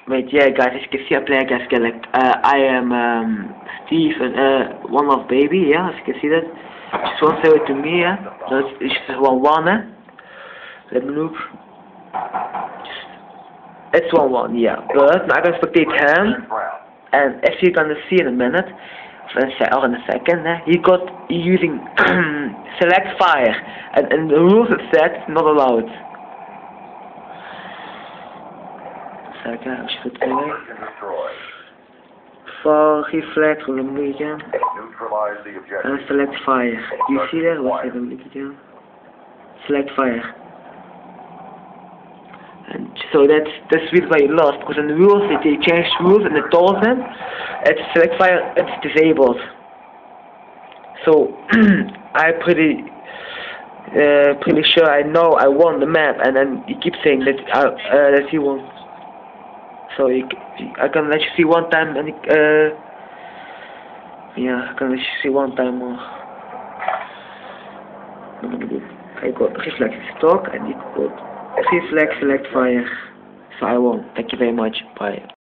Wait, yeah, guys, as you can see, I play against Galect. I am Steve, and one of baby. Yeah, as you can see that. Just one say it to me. Yeah, so it's just 1-1. Let me look. It's 1-1. Yeah, but now I can spectate him, and as you're gonna see in a minute, or in a second, he using select fire, and the rules it said it's not allowed. Second, als je het terug. For reflect, let me look again. And select fire. You see that? What's that? Let me look again. Select fire. And so that's the reason why you lost, because in the rules they changed rules and they told them it's select fire, it's disabled. So I'm pretty sure I know I won the map, and then he keeps saying that that he won. So I can let you see one time, and yeah, I can let you see one time more. I got reflex stock, and you got reflex select fire. So I won. Thank you very much. Bye.